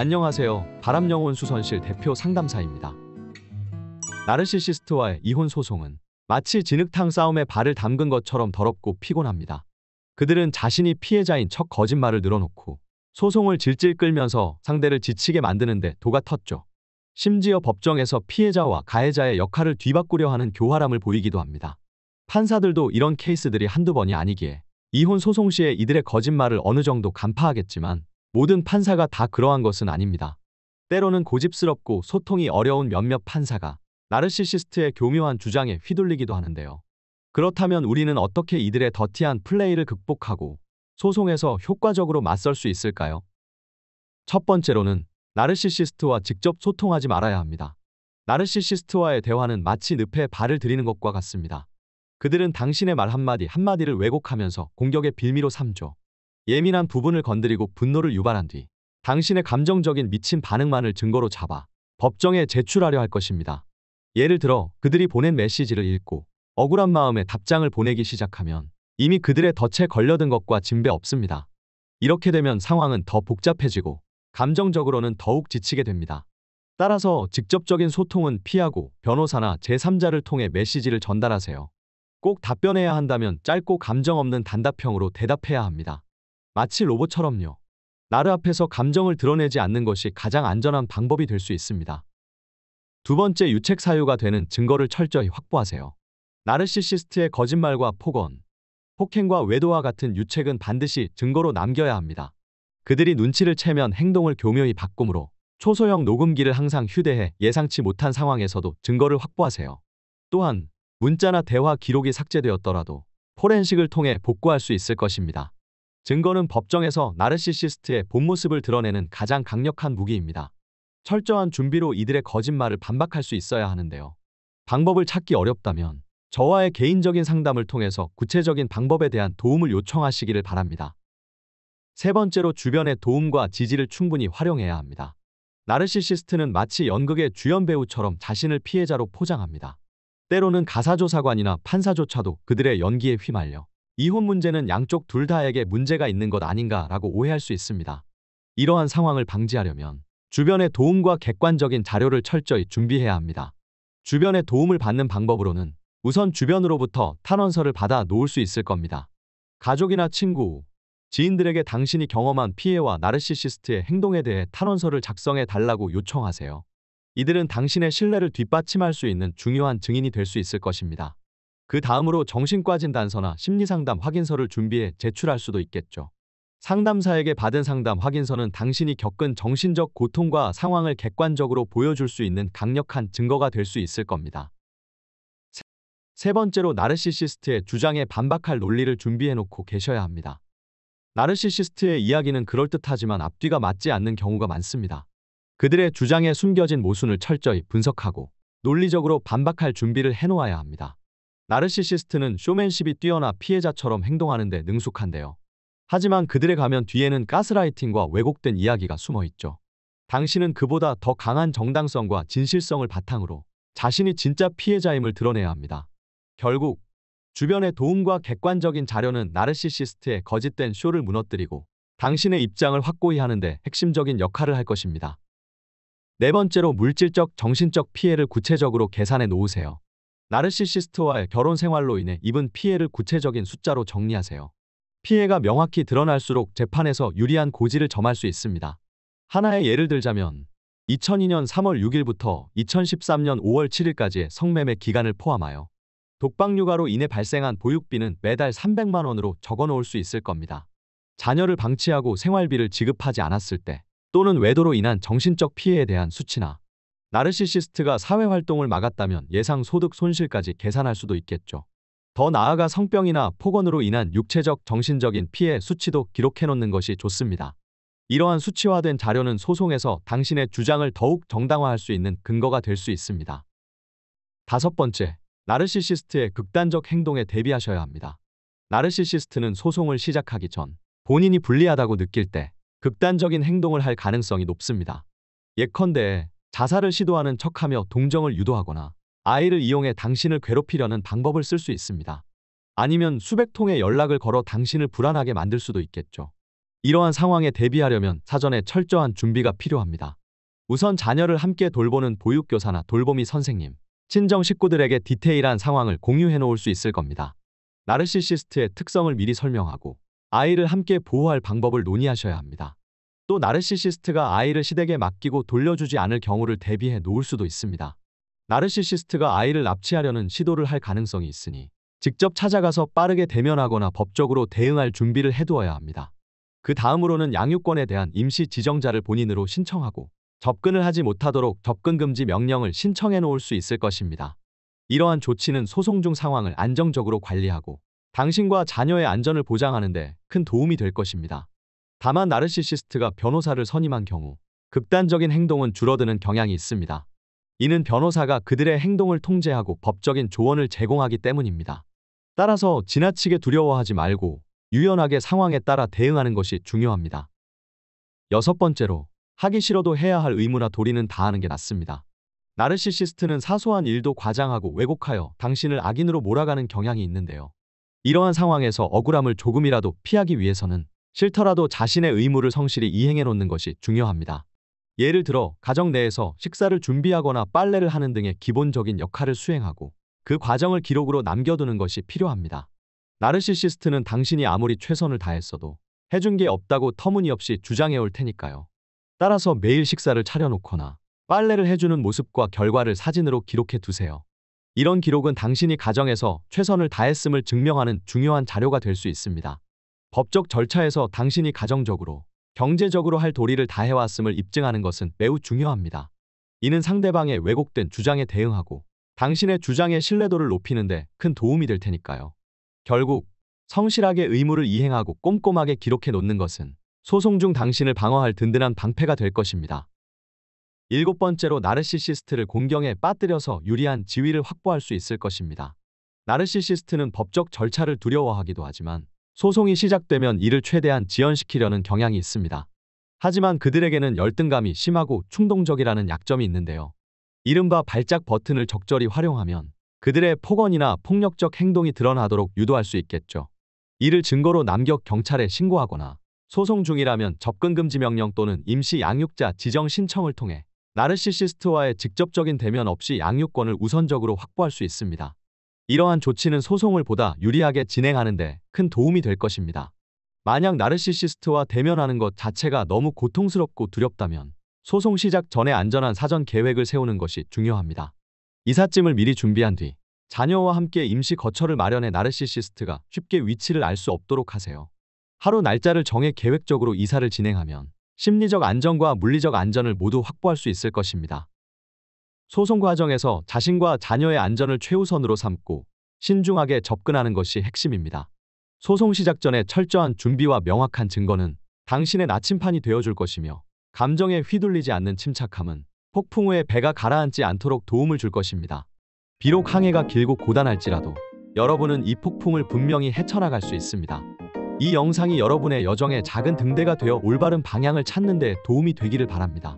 안녕하세요. 바람영혼 수선실 대표 상담사입니다. 나르시시스트와의 이혼 소송은 마치 진흙탕 싸움에 발을 담근 것처럼 더럽고 피곤합니다. 그들은 자신이 피해자인 척 거짓말을 늘어놓고 소송을 질질 끌면서 상대를 지치게 만드는데 도가 텄죠. 심지어 법정에서 피해자와 가해자의 역할을 뒤바꾸려 하는 교활함을 보이기도 합니다. 판사들도 이런 케이스들이 한두 번이 아니기에 이혼 소송 시에 이들의 거짓말을 어느 정도 간파하겠지만 모든 판사가 다 그러한 것은 아닙니다. 때로는 고집스럽고 소통이 어려운 몇몇 판사가 나르시시스트의 교묘한 주장에 휘둘리기도 하는데요. 그렇다면 우리는 어떻게 이들의 더티한 플레이를 극복하고 소송에서 효과적으로 맞설 수 있을까요? 첫 번째로는 나르시시스트와 직접 소통하지 말아야 합니다. 나르시시스트와의 대화는 마치 늪에 발을 들이는 것과 같습니다. 그들은 당신의 말 한마디 한마디를 왜곡하면서 공격의 빌미로 삼죠. 예민한 부분을 건드리고 분노를 유발한 뒤 당신의 감정적인 미친 반응만을 증거로 잡아 법정에 제출하려 할 것입니다. 예를 들어 그들이 보낸 메시지를 읽고 억울한 마음에 답장을 보내기 시작하면 이미 그들의 덫에 걸려든 것과 진배 없습니다. 이렇게 되면 상황은 더 복잡해지고 감정적으로는 더욱 지치게 됩니다. 따라서 직접적인 소통은 피하고 변호사나 제3자를 통해 메시지를 전달하세요. 꼭 답변해야 한다면 짧고 감정 없는 단답형으로 대답해야 합니다. 마치 로봇처럼요. 나르 앞에서 감정을 드러내지 않는 것이 가장 안전한 방법이 될 수 있습니다. 두 번째, 유책 사유가 되는 증거를 철저히 확보하세요. 나르시시스트의 거짓말과 폭언, 폭행과 외도와 같은 유책은 반드시 증거로 남겨야 합니다. 그들이 눈치를 채면 행동을 교묘히 바꾸므로 초소형 녹음기를 항상 휴대해 예상치 못한 상황에서도 증거를 확보하세요. 또한 문자나 대화 기록이 삭제되었더라도 포렌식을 통해 복구할 수 있을 것입니다. 증거는 법정에서 나르시시스트의 본 모습을 드러내는 가장 강력한 무기입니다. 철저한 준비로 이들의 거짓말을 반박할 수 있어야 하는데요. 방법을 찾기 어렵다면 저와의 개인적인 상담을 통해서 구체적인 방법에 대한 도움을 요청하시기를 바랍니다. 세 번째로, 주변의 도움과 지지를 충분히 활용해야 합니다. 나르시시스트는 마치 연극의 주연 배우처럼 자신을 피해자로 포장합니다. 때로는 가사조사관이나 판사조차도 그들의 연기에 휘말려 이혼 문제는 양쪽 둘 다에게 문제가 있는 것 아닌가라고 오해할 수 있습니다. 이러한 상황을 방지하려면 주변의 도움과 객관적인 자료를 철저히 준비해야 합니다. 주변의 도움을 받는 방법으로는 우선 주변으로부터 탄원서를 받아 놓을 수 있을 겁니다. 가족이나 친구, 지인들에게 당신이 경험한 피해와 나르시시스트의 행동에 대해 탄원서를 작성해 달라고 요청하세요. 이들은 당신의 신뢰를 뒷받침할 수 있는 중요한 증인이 될 수 있을 것입니다. 그 다음으로 정신과 진단서나 심리상담 확인서를 준비해 제출할 수도 있겠죠. 상담사에게 받은 상담 확인서는 당신이 겪은 정신적 고통과 상황을 객관적으로 보여줄 수 있는 강력한 증거가 될 수 있을 겁니다. 세 번째로, 나르시시스트의 주장에 반박할 논리를 준비해놓고 계셔야 합니다. 나르시시스트의 이야기는 그럴듯하지만 앞뒤가 맞지 않는 경우가 많습니다. 그들의 주장에 숨겨진 모순을 철저히 분석하고 논리적으로 반박할 준비를 해놓아야 합니다. 나르시시스트는 쇼맨십이 뛰어나 피해자처럼 행동하는 데 능숙한데요. 하지만 그들의 가면 뒤에는 가스라이팅과 왜곡된 이야기가 숨어있죠. 당신은 그보다 더 강한 정당성과 진실성을 바탕으로 자신이 진짜 피해자임을 드러내야 합니다. 결국 주변의 도움과 객관적인 자료는 나르시시스트의 거짓된 쇼를 무너뜨리고 당신의 입장을 확고히 하는 데 핵심적인 역할을 할 것입니다. 네 번째로, 물질적, 정신적 피해를 구체적으로 계산해 놓으세요. 나르시시스트와의 결혼 생활로 인해 입은 피해를 구체적인 숫자로 정리하세요. 피해가 명확히 드러날수록 재판에서 유리한 고지를 점할 수 있습니다. 하나의 예를 들자면 2002년 3월 6일부터 2013년 5월 7일까지의 성매매 기간을 포함하여 독박 육아로 인해 발생한 보육비는 매달 300만 원으로 적어놓을 수 있을 겁니다. 자녀를 방치하고 생활비를 지급하지 않았을 때 또는 외도로 인한 정신적 피해에 대한 수치나 나르시시스트가 사회활동을 막았다면 예상 소득 손실까지 계산할 수도 있겠죠. 더 나아가 성병이나 폭언으로 인한 육체적, 정신적인 피해 수치도 기록해놓는 것이 좋습니다. 이러한 수치화된 자료는 소송에서 당신의 주장을 더욱 정당화할 수 있는 근거가 될 수 있습니다. 다섯 번째, 나르시시스트의 극단적 행동에 대비하셔야 합니다. 나르시시스트는 소송을 시작하기 전 본인이 불리하다고 느낄 때 극단적인 행동을 할 가능성이 높습니다. 예컨대 자살을 시도하는 척하며 동정을 유도하거나 아이를 이용해 당신을 괴롭히려는 방법을 쓸 수 있습니다. 아니면 수백 통의 연락을 걸어 당신을 불안하게 만들 수도 있겠죠. 이러한 상황에 대비하려면 사전에 철저한 준비가 필요합니다. 우선 자녀를 함께 돌보는 보육교사나 돌보미 선생님, 친정 식구들에게 디테일한 상황을 공유해 놓을 수 있을 겁니다. 나르시시스트의 특성을 미리 설명하고 아이를 함께 보호할 방법을 논의하셔야 합니다. 또 나르시시스트가 아이를 시댁에 맡기고 돌려주지 않을 경우를 대비해 놓을 수도 있습니다. 나르시시스트가 아이를 납치하려는 시도를 할 가능성이 있으니 직접 찾아가서 빠르게 대면하거나 법적으로 대응할 준비를 해두어야 합니다. 그 다음으로는 양육권에 대한 임시 지정자를 본인으로 신청하고 접근을 하지 못하도록 접근금지 명령을 신청해 놓을 수 있을 것입니다. 이러한 조치는 소송 중 상황을 안정적으로 관리하고 당신과 자녀의 안전을 보장하는 데 큰 도움이 될 것입니다. 다만 나르시시스트가 변호사를 선임한 경우 극단적인 행동은 줄어드는 경향이 있습니다. 이는 변호사가 그들의 행동을 통제하고 법적인 조언을 제공하기 때문입니다. 따라서 지나치게 두려워하지 말고 유연하게 상황에 따라 대응하는 것이 중요합니다. 여섯 번째로, 하기 싫어도 해야 할 의무나 도리는 다하는 게 낫습니다. 나르시시스트는 사소한 일도 과장하고 왜곡하여 당신을 악인으로 몰아가는 경향이 있는데요. 이러한 상황에서 억울함을 조금이라도 피하기 위해서는 싫더라도 자신의 의무를 성실히 이행해 놓는 것이 중요합니다. 예를 들어 가정 내에서 식사를 준비하거나 빨래를 하는 등의 기본적인 역할을 수행하고 그 과정을 기록으로 남겨두는 것이 필요합니다. 나르시시스트는 당신이 아무리 최선을 다했어도 해준 게 없다고 터무니없이 주장해 올 테니까요. 따라서 매일 식사를 차려놓거나 빨래를 해주는 모습과 결과를 사진으로 기록해 두세요. 이런 기록은 당신이 가정에서 최선을 다했음을 증명하는 중요한 자료가 될 수 있습니다. 법적 절차에서 당신이 가정적으로, 경제적으로 할 도리를 다해왔음을 입증하는 것은 매우 중요합니다. 이는 상대방의 왜곡된 주장에 대응하고 당신의 주장의 신뢰도를 높이는 데 큰 도움이 될 테니까요. 결국 성실하게 의무를 이행하고 꼼꼼하게 기록해 놓는 것은 소송 중 당신을 방어할 든든한 방패가 될 것입니다. 일곱 번째로, 나르시시스트를 공경에 빠뜨려서 유리한 지위를 확보할 수 있을 것입니다. 나르시시스트는 법적 절차를 두려워하기도 하지만 소송이 시작되면 이를 최대한 지연시키려는 경향이 있습니다. 하지만 그들에게는 열등감이 심하고 충동적이라는 약점이 있는데요. 이른바 발작 버튼을 적절히 활용하면 그들의 폭언이나 폭력적 행동이 드러나도록 유도할 수 있겠죠. 이를 증거로 남겨 경찰에 신고하거나 소송 중이라면 접근금지 명령 또는 임시 양육자 지정 신청을 통해 나르시시스트와의 직접적인 대면 없이 양육권을 우선적으로 확보할 수 있습니다. 이러한 조치는 소송을 보다 유리하게 진행하는 데 큰 도움이 될 것입니다. 만약 나르시시스트와 대면하는 것 자체가 너무 고통스럽고 두렵다면 소송 시작 전에 안전한 사전 계획을 세우는 것이 중요합니다. 이삿짐을 미리 준비한 뒤 자녀와 함께 임시 거처를 마련해 나르시시스트가 쉽게 위치를 알 수 없도록 하세요. 하루 날짜를 정해 계획적으로 이사를 진행하면 심리적 안정과 물리적 안전을 모두 확보할 수 있을 것입니다. 소송 과정에서 자신과 자녀의 안전을 최우선으로 삼고 신중하게 접근하는 것이 핵심입니다. 소송 시작 전에 철저한 준비와 명확한 증거는 당신의 나침판이 되어줄 것이며 감정에 휘둘리지 않는 침착함은 폭풍 후에 배가 가라앉지 않도록 도움을 줄 것입니다. 비록 항해가 길고 고단할지라도 여러분은 이 폭풍을 분명히 헤쳐나갈 수 있습니다. 이 영상이 여러분의 여정의 작은 등대가 되어 올바른 방향을 찾는 데 도움이 되기를 바랍니다.